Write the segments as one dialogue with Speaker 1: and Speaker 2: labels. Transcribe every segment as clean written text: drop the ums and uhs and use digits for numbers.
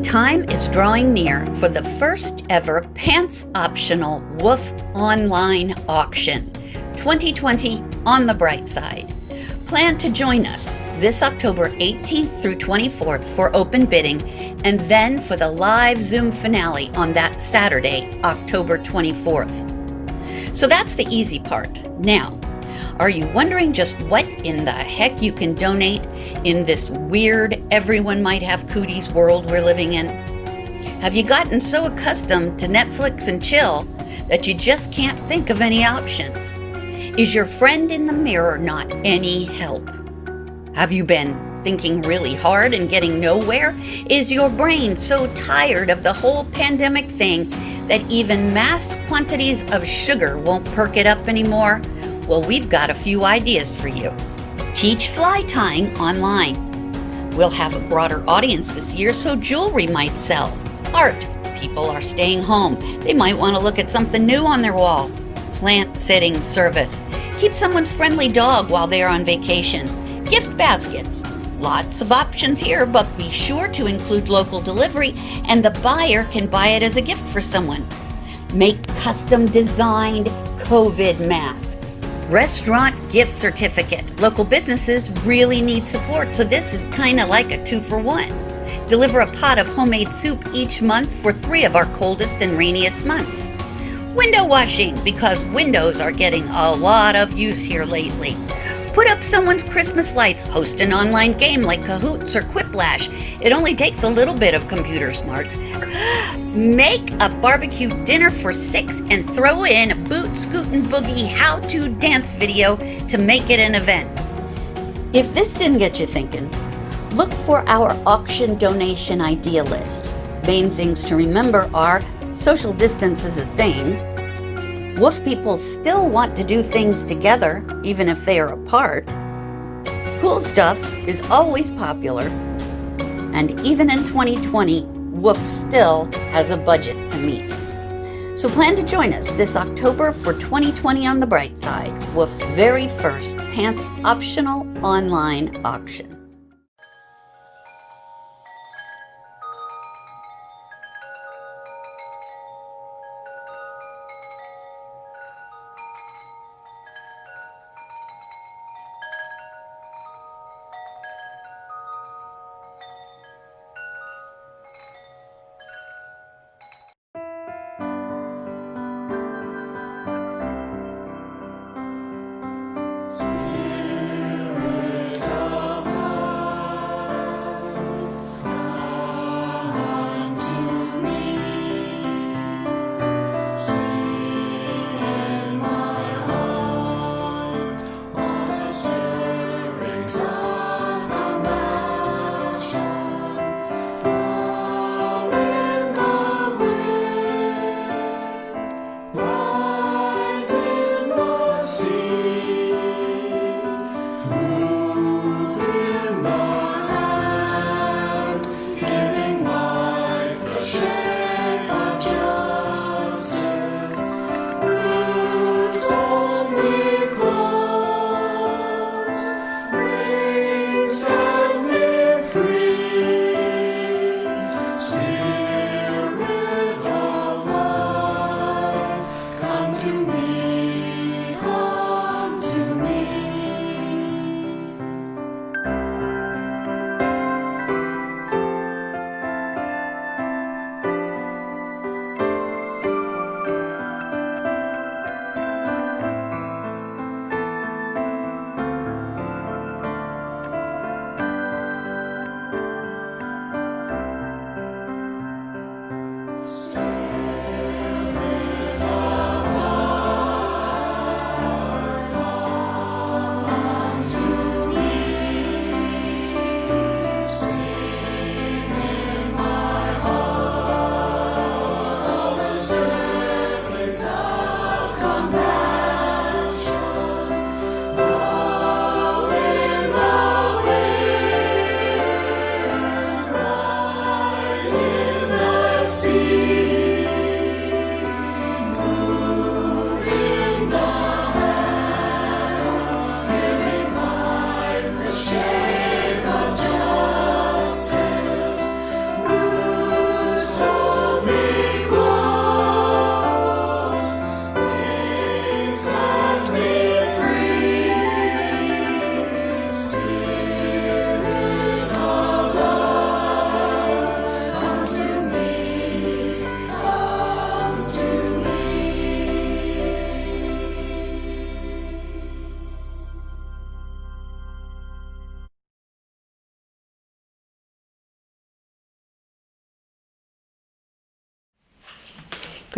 Speaker 1: time is drawing near for the first ever pants-optional WOOF online auction, 2020 on the bright side. Plan to join us this October 18th through 24th for open bidding, and then for the live Zoom finale on that Saturday, October 24th. So that's the easy part. Now, are you wondering just what in the heck you can donate in this weird everyone might have cooties world we're living in? Have you gotten so accustomed to Netflix and chill that you just can't think of any options? Is your friend in the mirror not any help? Have you been thinking really hard and getting nowhere? Is your brain so tired of the whole pandemic thing that even mass quantities of sugar won't perk it up anymore? Well, we've got a few ideas for you. Teach fly tying online. We'll have a broader audience this year, so jewelry might sell. Art. People are staying home. They might want to look at something new on their wall. Plant sitting service. Keep someone's friendly dog while they're on vacation. Gift baskets. Lots of options here, but be sure to include local delivery, and the buyer can buy it as a gift for someone. Make custom designed COVID masks. Restaurant gift certificate. Local businesses really need support, so this is kind of like a 2-for-1. Deliver a pot of homemade soup each month for 3 of our coldest and rainiest months. Window washing, because windows are getting a lot of use here lately. Put up someone's Christmas lights. Host an online game like Kahoots or Quiplash. It only takes a little bit of computer smarts. Make a barbecue dinner for 6 and throw in a boot, scoot, and boogie how-to dance video to make it an event. If this didn't get you thinking, look for our auction donation idea list. Main things to remember are social distance is a thing. WOOF people still want to do things together, even if they are apart. Cool stuff is always popular. And even in 2020, WOOF still has a budget to meet. So plan to join us this October for 2020 on the bright side, WOOF's very first pants-optional online auction.
Speaker 2: Spirit of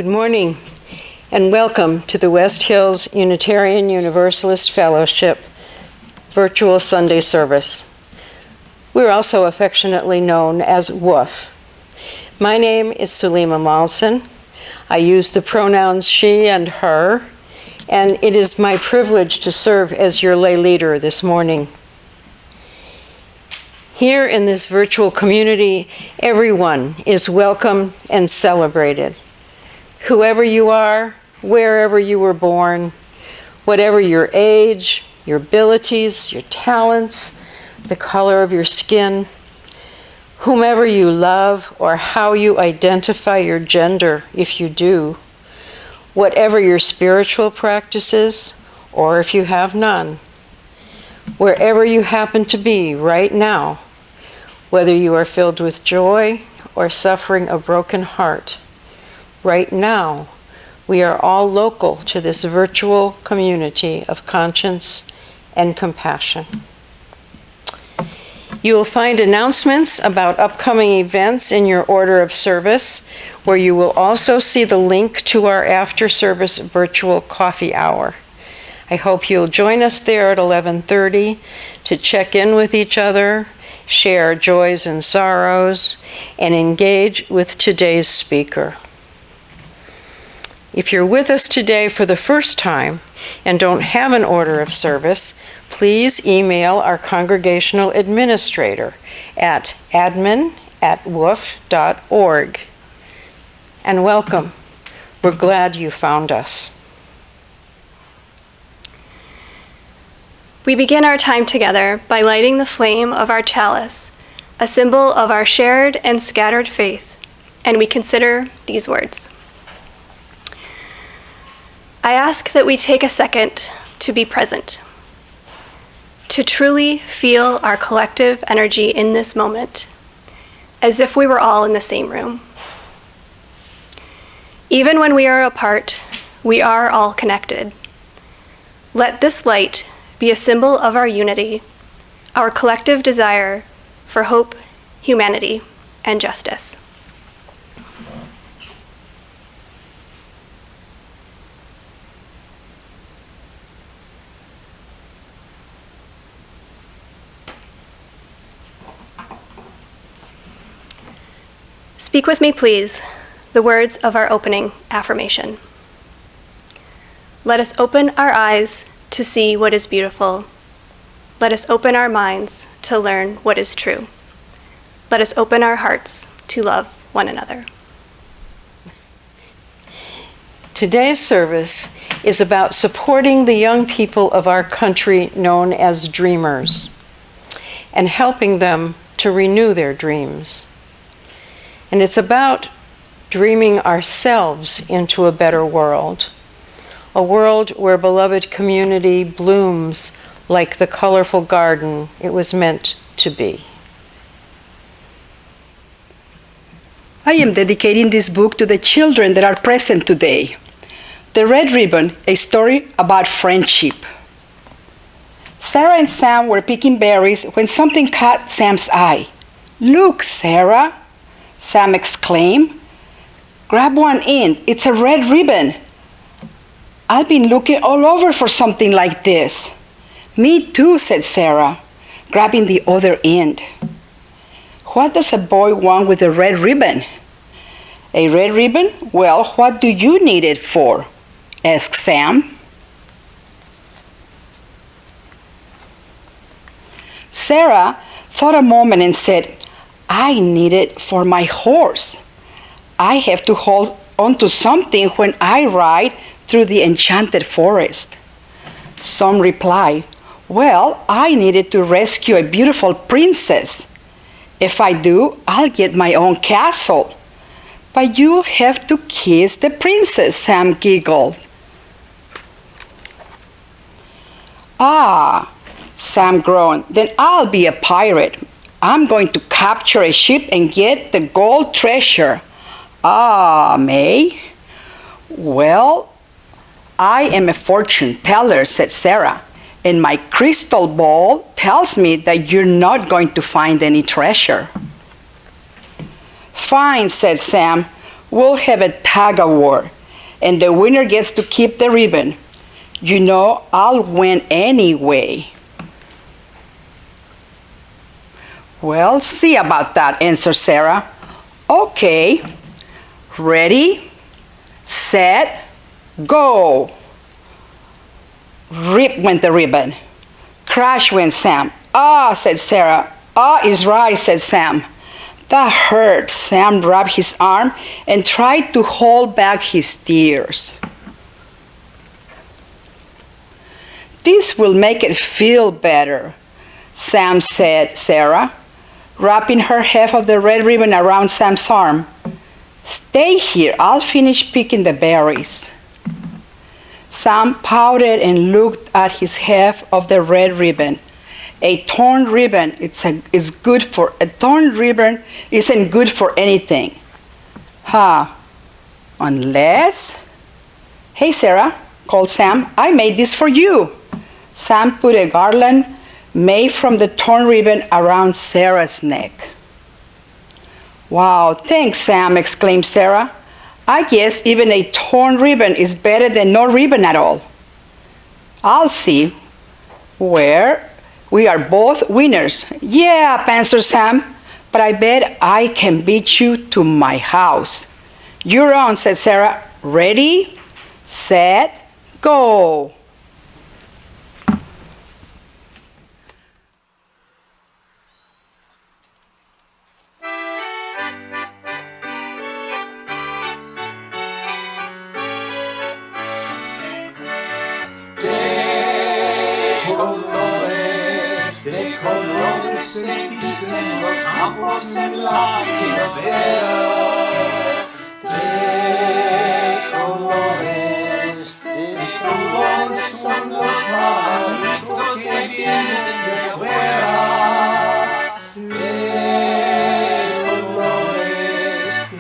Speaker 2: Good morning, and welcome to the West Hills Unitarian Universalist Fellowship virtual Sunday service. We're also affectionately known as WOOF. My name is Sulima Malson. I use the pronouns she and her, and it is my privilege to serve as your lay leader this morning. Here in this virtual community, everyone is welcome and celebrated. Whoever you are, wherever you were born, whatever your age, your abilities, your talents, the color of your skin, whomever you love or how you identify your gender, if you do, whatever your spiritual practices, or if you have none, wherever you happen to be right now, whether you are filled with joy or suffering a broken heart, right now, we are all local to this virtual community of conscience and compassion. You will find announcements about upcoming events in your order of service, where you will also see the link to our after-service virtual coffee hour. I hope you'll join us there at 11:30 to check in with each other, share joys and sorrows, and engage with today's speaker. If you're with us today for the first time and don't have an order of service, please email our congregational administrator at admin@woof.org. And welcome. We're glad you found us.
Speaker 3: We begin our time together by lighting the flame of our chalice, a symbol of our shared and scattered faith, and we consider these words. I ask that we take a second to be present, to truly feel our collective energy in this moment, as if we were all in the same room. Even when we are apart, we are all connected. Let this light be a symbol of our unity, our collective desire for hope, humanity, and justice. Speak with me, please, the words of our opening affirmation. Let us open our eyes to see what is beautiful. Let us open our minds to learn what is true. Let us open our hearts to love one another.
Speaker 2: Today's service is about supporting the young people of our country known as dreamers and helping them to renew their dreams. And it's about dreaming ourselves into a better world, a world where beloved community blooms like the colorful garden it was meant to be.
Speaker 4: I am dedicating this book to the children that are present today. The Red Ribbon, a story about friendship. Sarah and Sam were picking berries when something caught Sam's eye. "Look, Sarah," Sam exclaimed. "Grab one end, it's a red ribbon." "I've been looking all over for something like this." "Me too," said Sarah, grabbing the other end. "What does a boy want with a red ribbon?" "A red ribbon? Well, what do you need it for?" asked Sam. Sarah thought a moment and said, "I need it for my horse. I have to hold onto something when I ride through the enchanted forest." Some replied, "Well, I needed to rescue a beautiful princess. If I do, I'll get my own castle." "But you'll have to kiss the princess," Sam giggled. "Ah," Sam groaned, "then I'll be a pirate. I'm going to capture a ship and get the gold treasure." "Ah, May?" "Well, I am a fortune teller," said Sarah, "and my crystal ball tells me that you're not going to find any treasure." "Fine," said Sam. we'll have a tug of war, and the winner gets to keep the ribbon. You know I'll win anyway. Well, see about that, answered Sarah. Okay, ready, set, go. Rip went the ribbon. Crash went Sam. Ah, said Sarah. Ah is right, said Sam. That hurt. Sam rubbed his arm and tried to hold back his tears. This will make it feel better, Sam said, Sarah, wrapping her half of the red ribbon around Sam's arm. Stay here, I'll finish picking the berries. Sam pouted and looked at his half of the red ribbon. A torn ribbon isn't good for anything. Unless... Hey, Sarah, called Sam, I made this for you. Sam put a garland made from the torn ribbon around Sarah's neck. Wow, thanks, Sam, exclaimed Sarah. I guess even a torn ribbon is better than no ribbon at all. I'll see where we are both winners. Yeah, answered Sam, but I bet I can beat you to my house. You're on, said Sarah. Ready, set, go.
Speaker 5: Campos en la primavera, de colores son los pajaritos que vienen de afuera.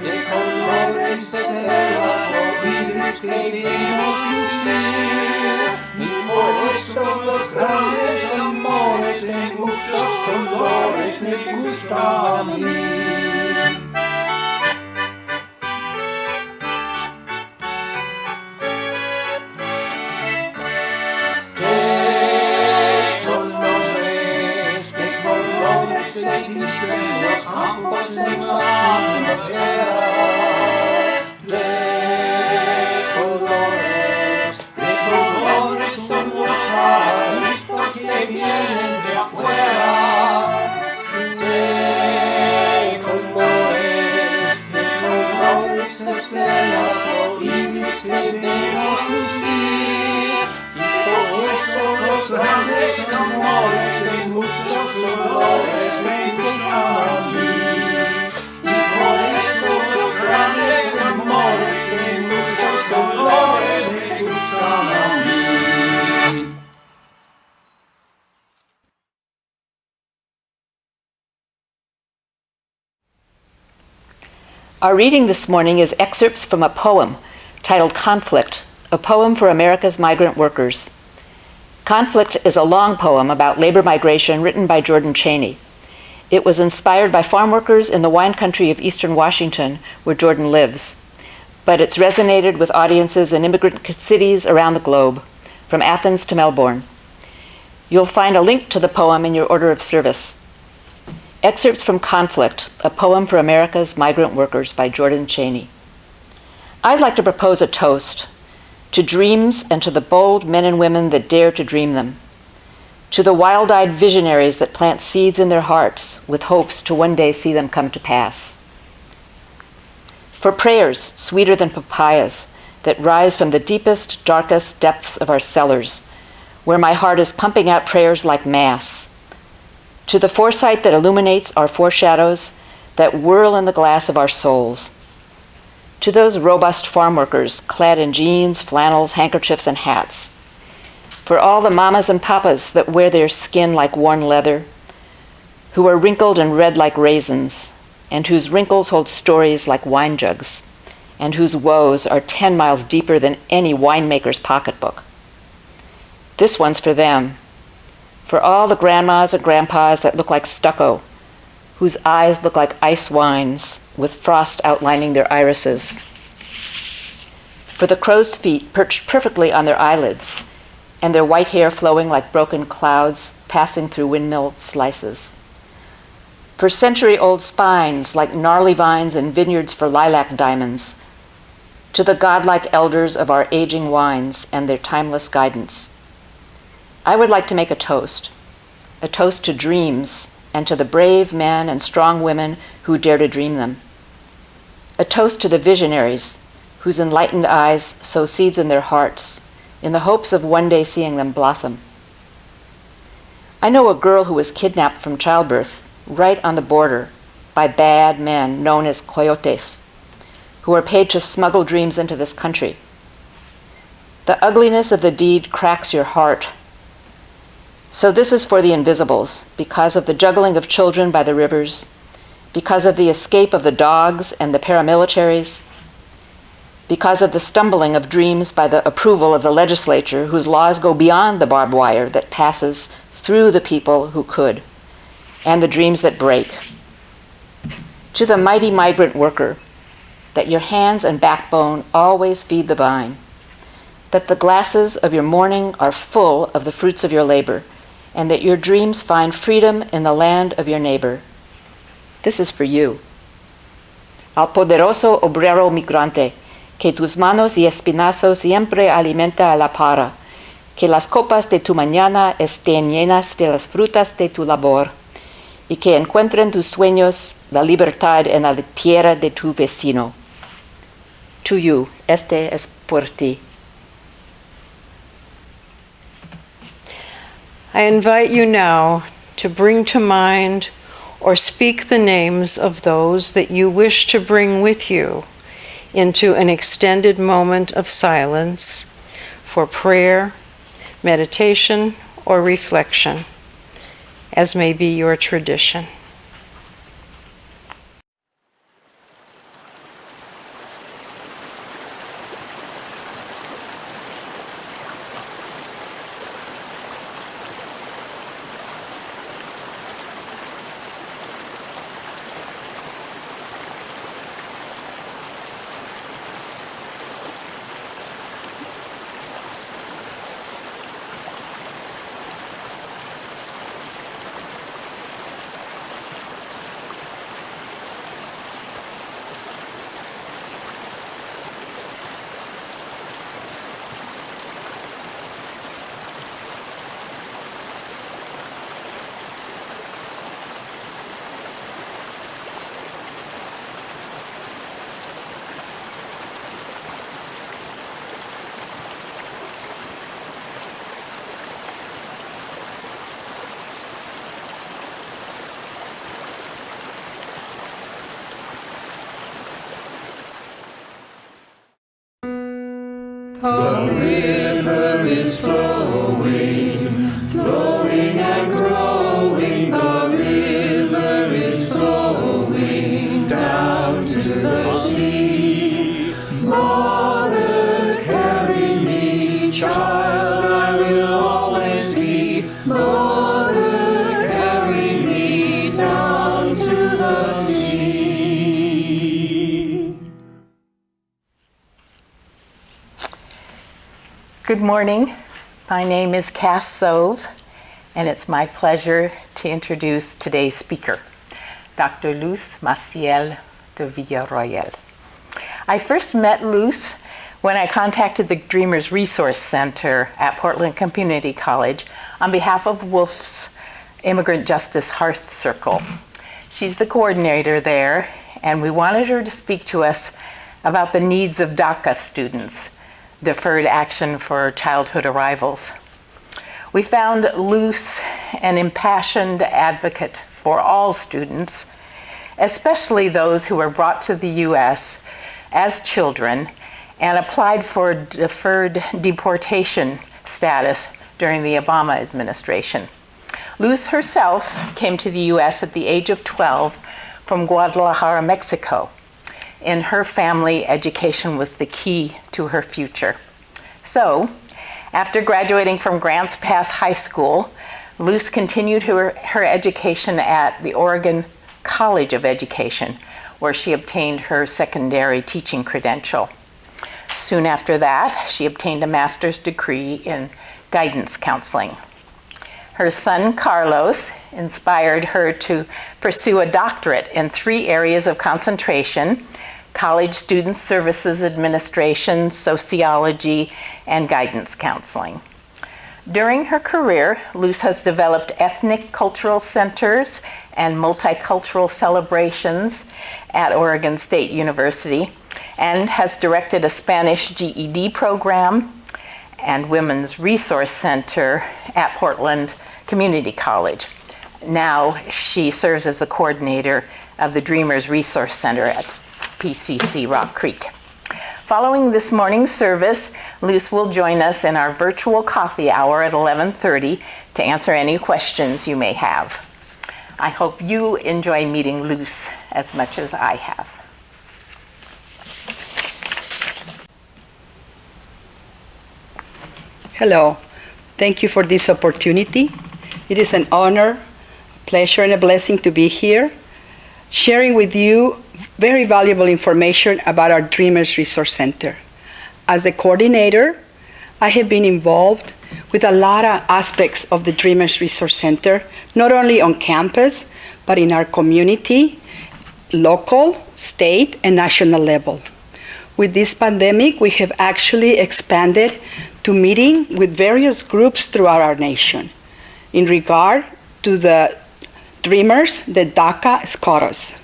Speaker 5: De colores es el arco iris que vimos lucir. Y por eso los grandes amores en muchos colores me gustan a mí. De colores se dicen los campos en la primavera. De colores son los pajaritos que vienen de afuera. De colores es el arco iris que vemos lucir. Y por eso los grandes amores de muchos colores me gustan a mí. Y por eso los grandes amores de muchos colores me gustan a mí.
Speaker 6: Our reading this morning is excerpts from a poem titled Conflict, a poem for America's migrant workers. Conflict is a long poem about labor migration written by Jordan Chaney. It was inspired by farm workers in the wine country of eastern Washington, where Jordan lives, but it's resonated with audiences in immigrant cities around the globe, from Athens to Melbourne. You'll find a link to the poem in your order of service. Excerpts from Conflict, a poem for America's migrant workers by Jordan Chaney. I'd like to propose a toast to dreams and to the bold men and women that dare to dream them, to the wild-eyed visionaries that plant seeds in their hearts with hopes to one day see them come to pass, for prayers sweeter than papayas that rise from the deepest, darkest depths of our cellars, where my heart is pumping out prayers like mass, to the foresight that illuminates our foreshadows that whirl in the glass of our souls, to those robust farm workers clad in jeans, flannels, handkerchiefs, and hats, for all the mamas and papas that wear their skin like worn leather, who are wrinkled and red like raisins, and whose wrinkles hold stories like wine jugs, and whose woes are 10 miles deeper than any winemaker's pocketbook. This one's for them, for all the grandmas and grandpas that look like stucco, whose eyes look like ice wines, with frost outlining their irises. For the crow's feet perched perfectly on their eyelids, and their white hair flowing like broken clouds passing through windmill slices. For century-old spines like gnarly vines in vineyards for lilac diamonds, to the godlike elders of our aging wines and their timeless guidance. I would like to make a toast to dreams and to the brave men and strong women who dare to dream them. A toast to the visionaries whose enlightened eyes sow seeds in their hearts in the hopes of one day seeing them blossom. I know a girl who was kidnapped from childbirth right on the border by bad men known as coyotes, who are paid to smuggle dreams into this country. The ugliness of the deed cracks your heart. So this is for the invisibles, because of the juggling of children by the rivers, because of the escape of the dogs and the paramilitaries, because of the stumbling of dreams by the approval of the legislature whose laws go beyond the barbed wire that passes through the people who could, and the dreams that break. To the mighty migrant worker, that your hands and backbone always feed the vine, that the glasses of your morning are full of the fruits of your labor, and that your dreams find freedom in the land of your neighbor. This is for you. Al poderoso obrero migrante, que tus manos y espinazos siempre alimenta a la para, que las copas de tu mañana estén llenas de las frutas de tu labor, y que encuentren tus sueños la libertad en la tierra de tu vecino. To you, este es por ti.
Speaker 2: I invite you now to bring to mind or speak the names of those that you wish to bring with you into an extended moment of silence for prayer, meditation, or reflection, as may be your tradition.
Speaker 5: The river is flowing, flowing and growing. The river is flowing down to the sea. Mother, carry me, child, I will always be. Mother, carry me down to the sea.
Speaker 7: Good morning. My name is Cass Sove, and it's my pleasure to introduce today's speaker, Dr. Luz Maciel de Villarroel. I first met Luz when I contacted the Dreamers Resource Center at Portland Community College on behalf of WOLF's Immigrant Justice Hearth Circle. She's the coordinator there, and we wanted her to speak to us about the needs of DACA students, Deferred Action for Childhood Arrivals. We found Luz an impassioned advocate for all students, especially those who were brought to the U.S. as children and applied for deferred deportation status during the Obama administration. Luz herself came to the U.S. at the age of 12 from Guadalajara, Mexico. In her family, education was the key to her future. So, after graduating from Grants Pass High School, Luz continued her education at the Oregon College of Education, where she obtained her secondary teaching credential. Soon after that, she obtained a master's degree in guidance counseling. Her son, Carlos, inspired her to pursue a doctorate in 3 areas of concentration: college student services administration, sociology, and guidance counseling. During her career, Luz has developed ethnic cultural centers and multicultural celebrations at Oregon State University, and has directed a Spanish GED program and Women's Resource Center at Portland Community College. Now she serves as the coordinator of the Dreamers Resource Center at PCC Rock Creek. Following this morning's service, Luz will join us in our virtual coffee hour at 11:30 to answer any questions you may have. I hope you enjoy meeting Luz as much as I have.
Speaker 4: Hello. Thank you for this opportunity. It is an honor, pleasure, and a blessing to be here, sharing with you very valuable information about our Dreamers Resource Center. As the coordinator, I have been involved with a lot of aspects of the Dreamers Resource Center, not only on campus, but in our community, local, state, and national level. With this pandemic, we have actually expanded to meeting with various groups throughout our nation. In regard to the Dreamers, the DACA SCOTUS.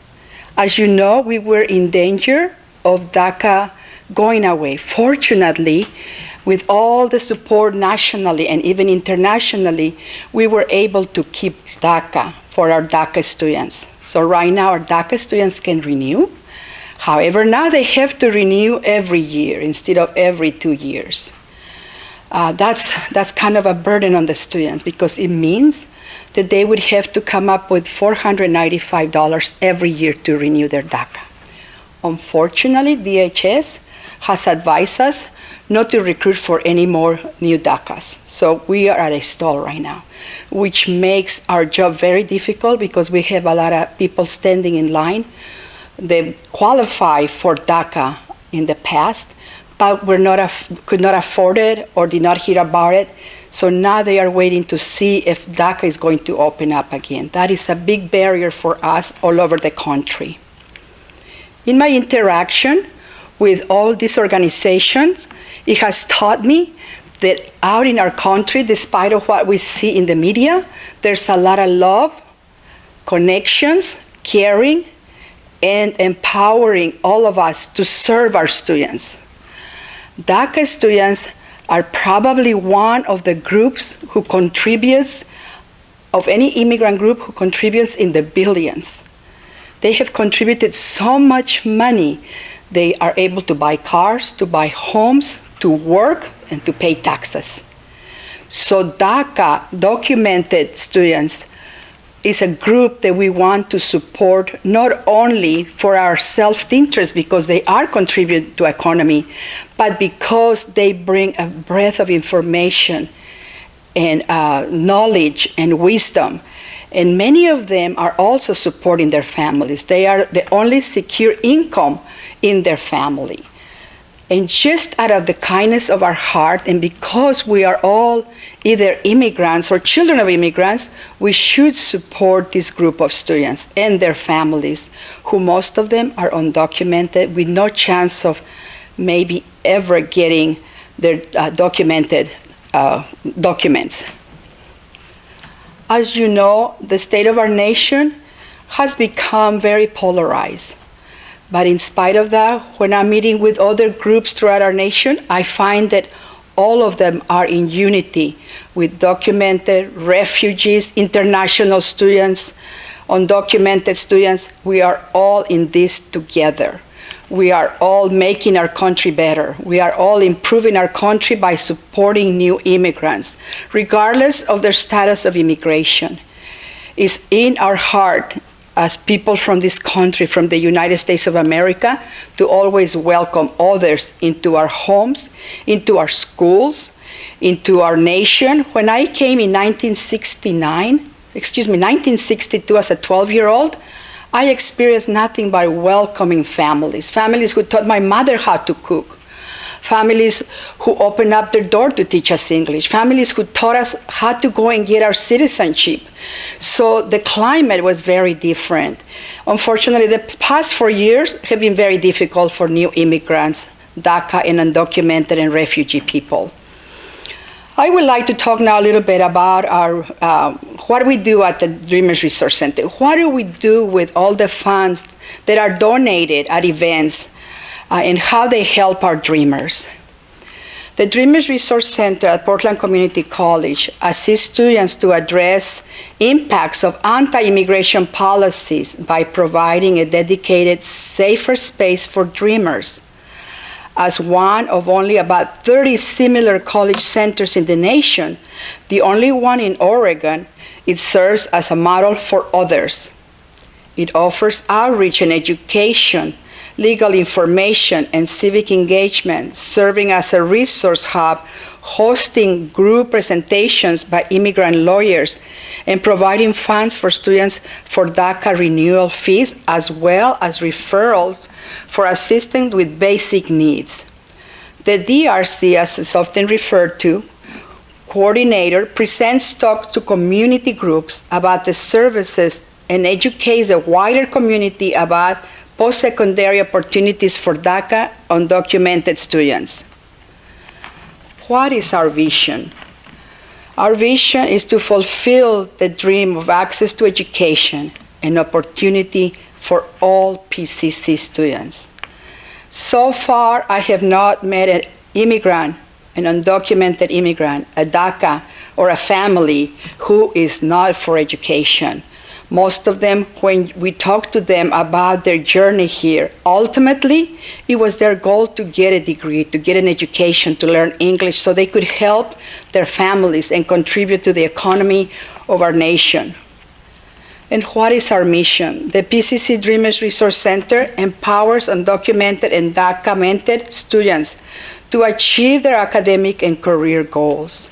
Speaker 4: As you know, we were in danger of DACA going away. Fortunately, with all the support nationally and even internationally, we were able to keep DACA for our DACA students. So right now, our DACA students can renew. However, now they have to renew every year instead of every 2 years. That's kind of a burden on the students because it means that they would have to come up with $495 every year to renew their DACA. Unfortunately, DHS has advised us not to recruit for any more new DACAs. So we are at a stall right now, which makes our job very difficult because we have a lot of people standing in line. They qualify for DACA in the past, but could not afford it or did not hear about it. So now they are waiting to see if DACA is going to open up again. That is a big barrier for us all over the country. In my interaction with all these organizations, it has taught me that out in our country, despite of what we see in the media, there's a lot of love, connections, caring, and empowering all of us to serve our students. DACA students are probably one of the groups who contributes, of any immigrant group who contributes in the billions. They have contributed so much money. They are able to buy cars, to buy homes, to work, and to pay taxes. So DACA, documented students, is a group that we want to support not only for our self-interest because they are contributing to economy, but because they bring a breadth of information and knowledge and wisdom. And many of them are also supporting their families. They are the only secure income in their family. And just out of the kindness of our heart, and because we are all either immigrants or children of immigrants, we should support this group of students and their families, who most of them are undocumented with no chance of maybe ever getting their documented documents. As you know, the state of our nation has become very polarized. But in spite of that, when I'm meeting with other groups throughout our nation, I find that all of them are in unity with documented refugees, international students, undocumented students. We are all in this together. We are all making our country better. We are all improving our country by supporting new immigrants, regardless of their status of immigration. It's in our heart as people from this country, from the United States of America, to always welcome others into our homes, into our schools, into our nation. When I came in 1962 as a 12-year-old, I experienced nothing but welcoming families, families who taught my mother how to cook, families who opened up their door to teach us English, families who taught us how to go and get our citizenship. So the climate was very different. Unfortunately, the past 4 years have been very difficult for new immigrants, DACA, and undocumented and refugee people. I would like to talk now a little bit about what we do at the Dreamers Resource Center. What do we do with all the funds that are donated at events and how they help our dreamers? The Dreamers Resource Center at Portland Community College assists students to address impacts of anti-immigration policies by providing a dedicated, safer space for dreamers. As one of only about 30 similar college centers in the nation, the only one in Oregon, it serves as a model for others. It offers outreach and education, legal information, and civic engagement, serving as a resource hub, hosting group presentations by immigrant lawyers, and providing funds for students for DACA renewal fees, as well as referrals for assistance with basic needs. The DRC, as is often referred to, coordinator presents talks to community groups about the services and educates the wider community about post-secondary opportunities for DACA undocumented students. What is our vision? Our vision is to fulfill the dream of access to education and opportunity for all PCC students. So far, I have not met an immigrant, an undocumented immigrant, a DACA, or a family who is not for education. Most of them, when we talk to them about their journey here, ultimately, it was their goal to get a degree, to get an education, to learn English so they could help their families and contribute to the economy of our nation. And what is our mission? The PCC Dreamers Resource Center empowers undocumented and documented students to achieve their academic and career goals,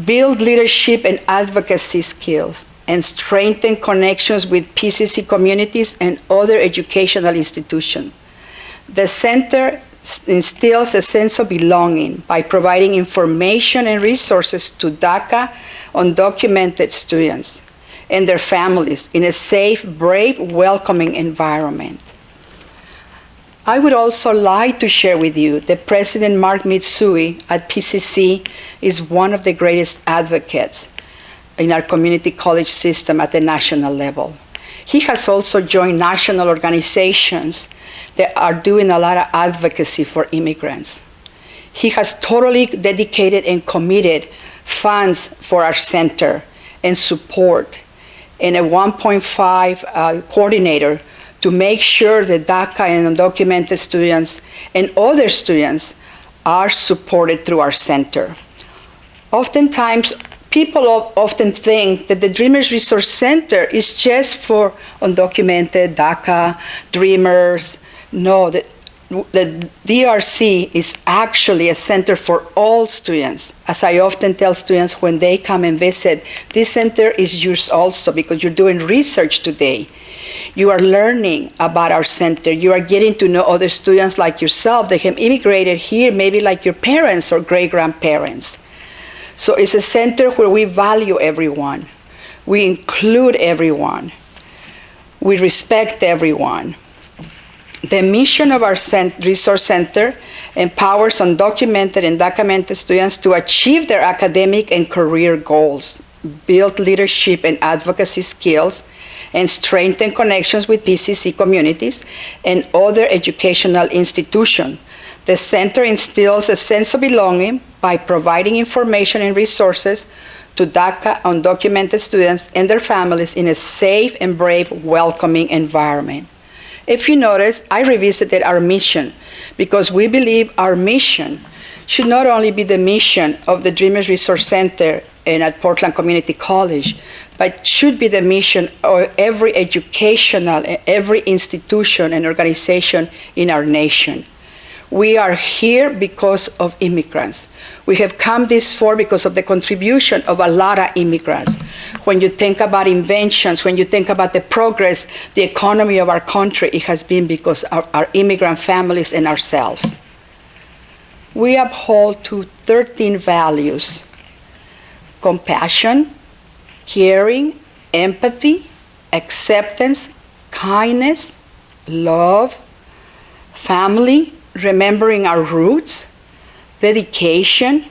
Speaker 4: build leadership and advocacy skills, and strengthen connections with PCC communities and other educational institutions. The center instills a sense of belonging by providing information and resources to DACA undocumented students and their families in a safe, brave, welcoming environment. I would also like to share with you that President Mark Mitsui at PCC is one of the greatest advocates in our community college system at the national level. He has also joined national organizations that are doing a lot of advocacy for immigrants. He has totally dedicated and committed funds for our center and support, and a 1.5 coordinator to make sure that DACA and undocumented students and other students are supported through our center. Oftentimes, people often think that the Dreamers Resource Center is just for undocumented DACA dreamers. No, the DRC is actually a center for all students. As I often tell students when they come and visit, this center is yours also because you're doing research today. You are learning about our center. You are getting to know other students like yourself that have immigrated here, maybe like your parents or great-grandparents. So it's a center where we value everyone. We include everyone. We respect everyone. The mission of our resource center empowers undocumented and documented students to achieve their academic and career goals, build leadership and advocacy skills, and strengthen connections with PCC communities and other educational institutions. The center instills a sense of belonging by providing information and resources to DACA undocumented students and their families in a safe and brave, welcoming environment. If you notice, I revisited our mission because we believe our mission should not only be the mission of the Dreamers Resource Center and at Portland Community College, but should be the mission of every educational, every institution and organization in our nation. We are here because of immigrants. We have come this far because of the contribution of a lot of immigrants. When you think about inventions, when you think about the progress, the economy of our country, it has been because of our immigrant families and ourselves. We uphold to 13 values: compassion, caring, empathy, acceptance, kindness, love, family, remembering our roots, dedication,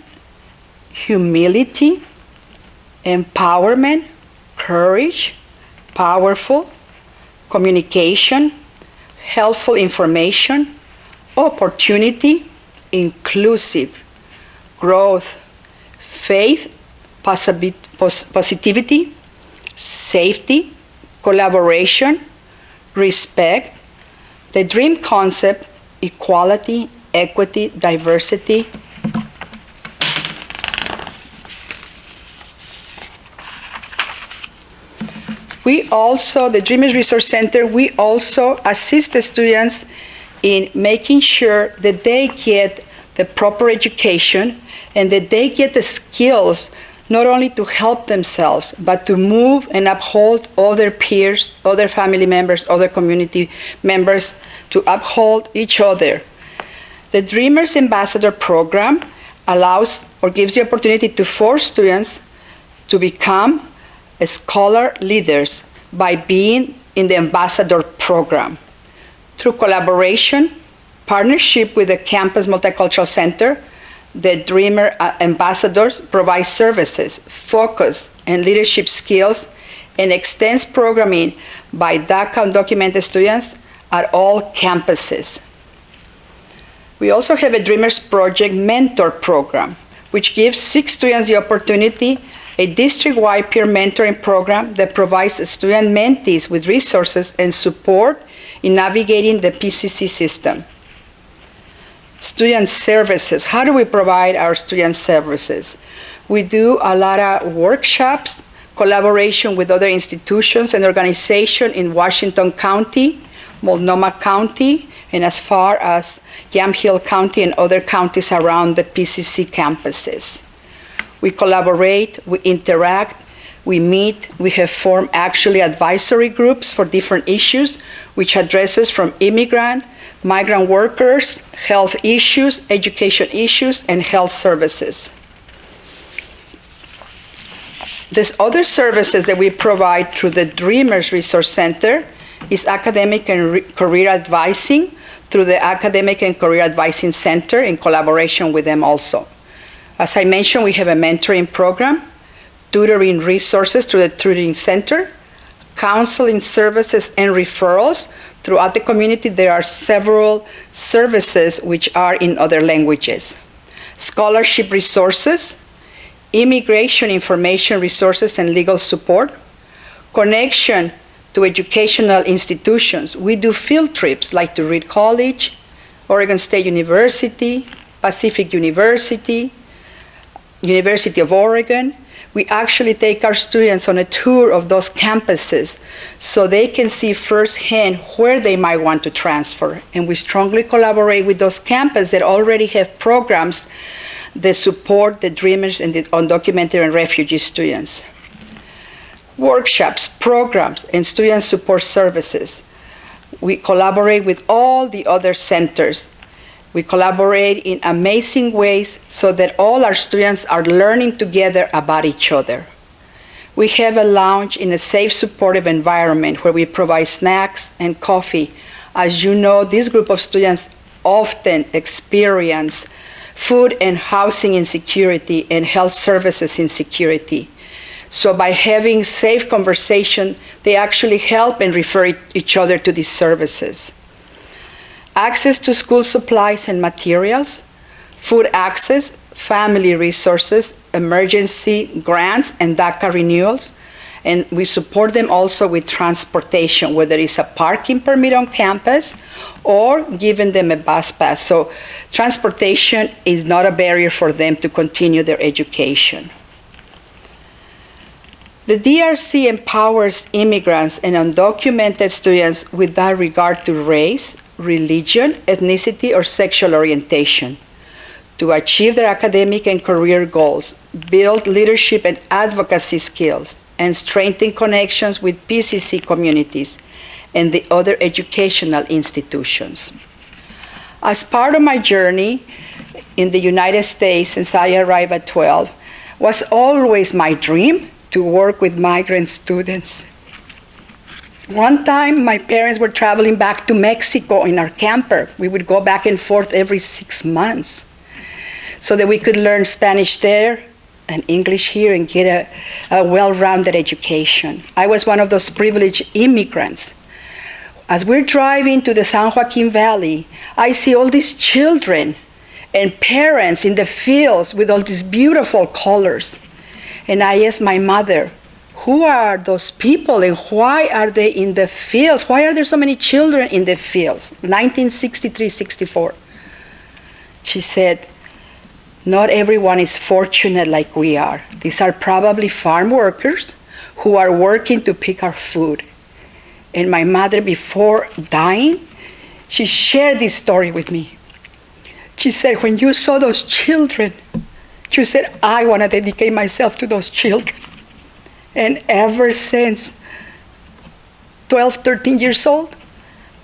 Speaker 4: humility, empowerment, courage, powerful, communication, helpful information, opportunity, inclusive, growth, faith, positivity, safety, collaboration, respect, the dream concept, equality, equity, diversity. We also, the Dreamers Resource Center, we also assist the students in making sure that they get the proper education and that they get the skills not only to help themselves, but to move and uphold other peers, other family members, other community members, to uphold each other. The Dreamers Ambassador Program allows or gives the opportunity to 4 students to become scholar leaders by being in the Ambassador Program. Through collaboration, partnership with the Campus Multicultural Center, the Dreamer Ambassadors provide services, focus, and leadership skills, and extends programming by DACA undocumented students at all campuses. We also have a Dreamers Project Mentor Program, which gives 6 students the opportunity, a district-wide peer mentoring program that provides student mentees with resources and support in navigating the PCC system. Student services. How do we provide our student services? We do a lot of workshops, collaboration with other institutions and organizations in Washington County, Multnomah County, and as far as Yamhill County and other counties around the PCC campuses. We collaborate, we interact, we meet, we have formed actually advisory groups for different issues, which addresses from immigrant, migrant workers, health issues, education issues, and health services. There's other services that we provide through the Dreamers Resource Center is academic and career advising through the Academic and Career Advising Center in collaboration with them also. As I mentioned, we have a mentoring program, tutoring resources through the Tutoring Center, counseling services and referrals. Throughout the community, there are several services which are in other languages. Scholarship resources, immigration information resources and legal support, connection to educational institutions. We do field trips like to Reed College, Oregon State University, Pacific University, University of Oregon. We actually take our students on a tour of those campuses so they can see firsthand where they might want to transfer. And we strongly collaborate with those campuses that already have programs that support the Dreamers and the undocumented and refugee students. Workshops, programs, and student support services. We collaborate with all the other centers. We collaborate in amazing ways so that all our students are learning together about each other. We have a lounge in a safe, supportive environment where we provide snacks and coffee. As you know, this group of students often experience food and housing insecurity and health services insecurity. So by having safe conversation, they actually help and refer each other to these services. Access to school supplies and materials, food access, family resources, emergency grants, and DACA renewals. And we support them also with transportation, whether it's a parking permit on campus or giving them a bus pass. So transportation is not a barrier for them to continue their education. The DRC empowers immigrants and undocumented students without regard to race, religion, ethnicity, or sexual orientation, to achieve their academic and career goals, build leadership and advocacy skills, and strengthen connections with PCC communities and the other educational institutions. As part of my journey in the United States since I arrived at 12, was always my dream to work with migrant students. One time, my parents were traveling back to Mexico in our camper. We would go back and forth every 6 months so that we could learn Spanish there and English here and get a well-rounded education. I was one of those privileged immigrants. As we're driving to the San Joaquin Valley, I see all these children and parents in the fields with all these beautiful colors. And I asked my mother, who are those people and why are they in the fields? Why are there so many children in the fields? 1963-64. She said, not everyone is fortunate like we are. These are probably farm workers who are working to pick our food. And my mother, before dying, she shared this story with me. She said, when you saw those children, you said, I want to dedicate myself to those children. And ever since 12, 13 years old,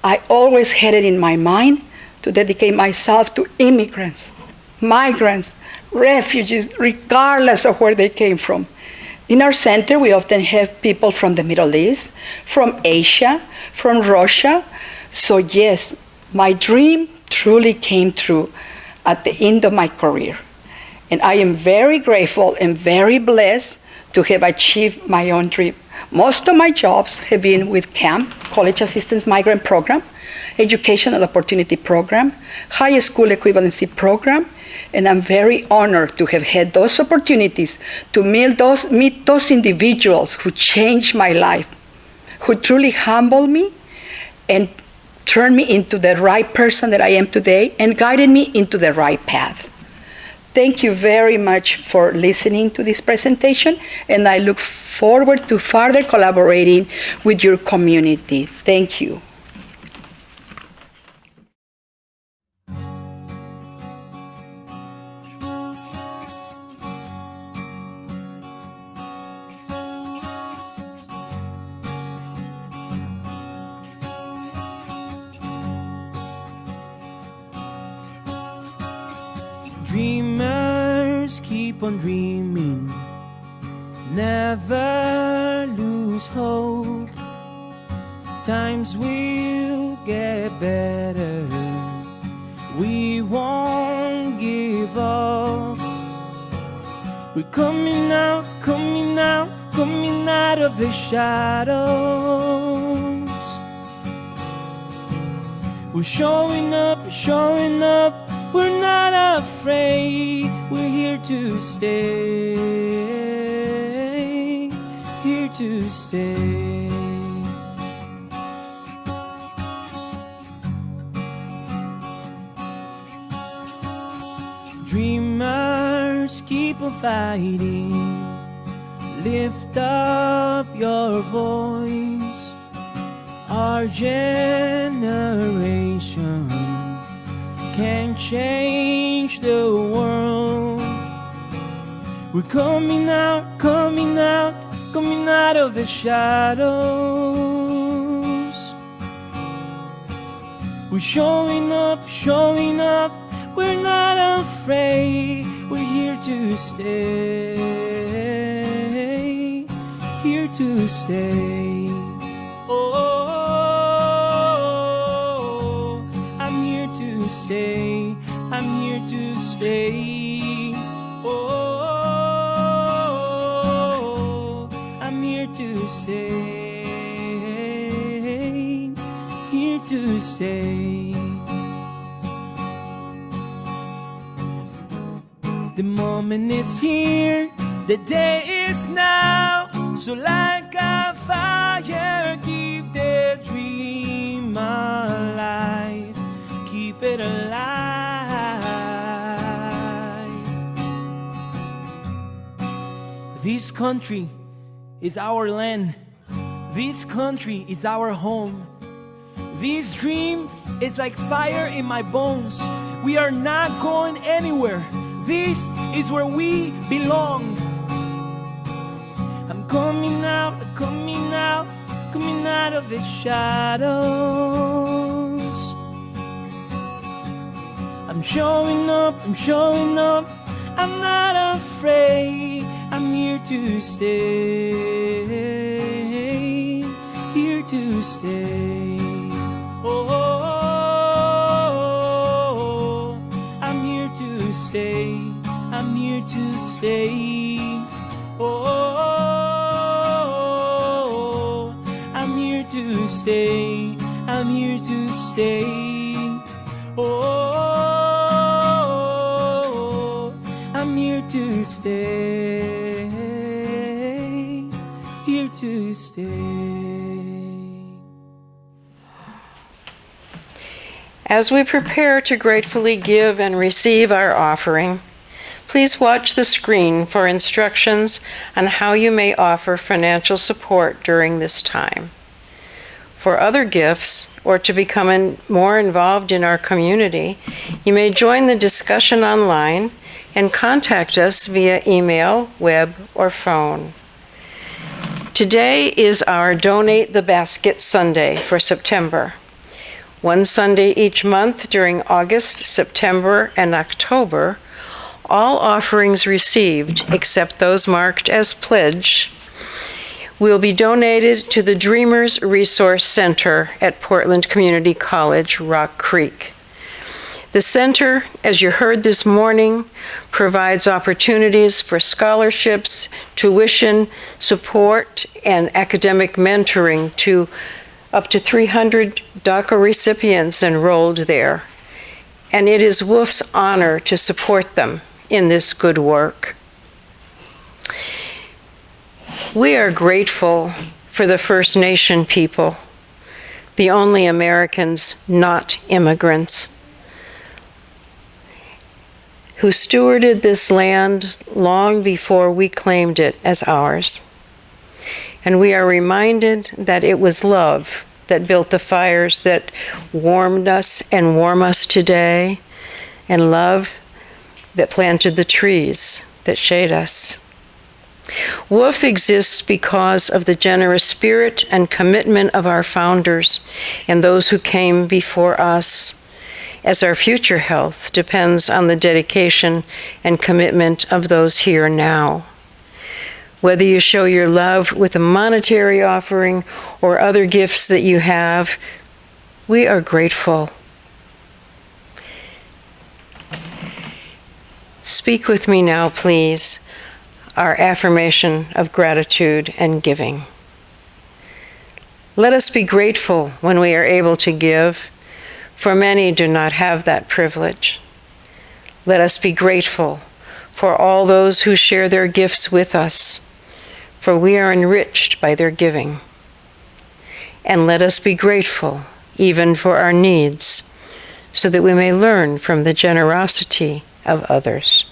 Speaker 4: I always had it in my mind to dedicate myself to immigrants, migrants, refugees, regardless of where they came from. In our center, we often have people from the Middle East, from Asia, from Russia. So yes, my dream truly came true at the end of my career. And I am very grateful and very blessed to have achieved my own dream. Most of my jobs have been with CAMP, College Assistance Migrant Program, Educational Opportunity Program, High School Equivalency Program, and I'm very honored to have had those opportunities to meet those individuals who changed my life, who truly humbled me and turned me into the right person that I am today and guided me into the right path. Thank you very much for listening to this presentation, and I look forward to further collaborating with your community. Thank you.
Speaker 5: Dreamers keep on dreaming, never lose hope. Times will get better, we won't give up. We're coming out, coming out, coming out of the shadows. We're showing up, showing up. We're not afraid, we're here to stay, here to stay. Dreamers keep on fighting, lift up your voice. Our generation can change the world. We're coming out, coming out, coming out of the shadows. We're showing up, showing up. We're not afraid. We're here to stay, here to stay. Oh, I'm here to stay, I'm here to stay. Oh, I'm here to stay, here to stay. The moment is here, the day is now. So like a fire, keep the dream alive. Keep it alive. This country is our land. This country is our home. This dream is like fire in my bones. We are not going anywhere. This is where we belong. I'm coming out, coming out, coming out of the shadows. I'm showing up, I'm showing up. I'm not afraid. I'm here to stay, here to stay. Oh, I'm here to stay, I'm here to stay. Oh, I'm here to stay, I'm here to stay. Oh, I'm here to stay, here to stay.
Speaker 2: As we prepare to gratefully give and receive our offering, please watch the screen for instructions on how you may offer financial support during this time. For other gifts, or to become more involved in our community, you may join the discussion online and contact us via email, web, or phone. Today is our Donate the Basket Sunday for September. One Sunday each month during August, September, and October, all offerings received, except those marked as pledge, will be donated to the Dreamers Resource Center at Portland Community College, Rock Creek. The center, as you heard this morning, provides opportunities for scholarships, tuition, support, and academic mentoring to up to 300 DACA recipients enrolled there. And it is WOOF's honor to support them in this good work. We are grateful for the First Nation people, the only Americans not immigrants, who stewarded this land long before we claimed it as ours. And we are reminded that it was love that built the fires that warmed us and warm us today, and love that planted the trees that shade us. WOOF exists because of the generous spirit and commitment of our founders and those who came before us, as our future health depends on the dedication and commitment of those here now. Whether you show your love with a monetary offering or other gifts that you have, we are grateful. Speak with me now, please, our affirmation of gratitude and giving. Let us be grateful when we are able to give, for many do not have that privilege. Let us be grateful for all those who share their gifts with us, for we are enriched by their giving. And let us be grateful even for our needs, so that we may learn from the generosity of others.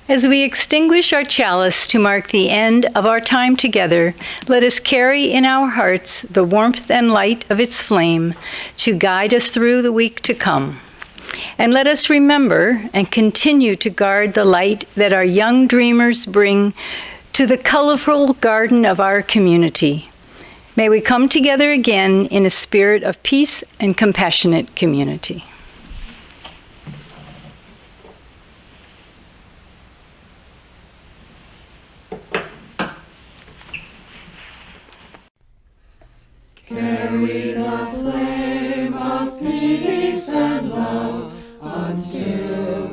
Speaker 2: As we extinguish our chalice to mark the end of our time together, let us carry in our hearts the warmth and light of its flame to guide us through the week to come. And let us remember and continue to guard the light that our young dreamers bring to the colorful garden of our community. May we come together again in a spirit of peace and compassionate community.
Speaker 5: Carry the flame of peace and love until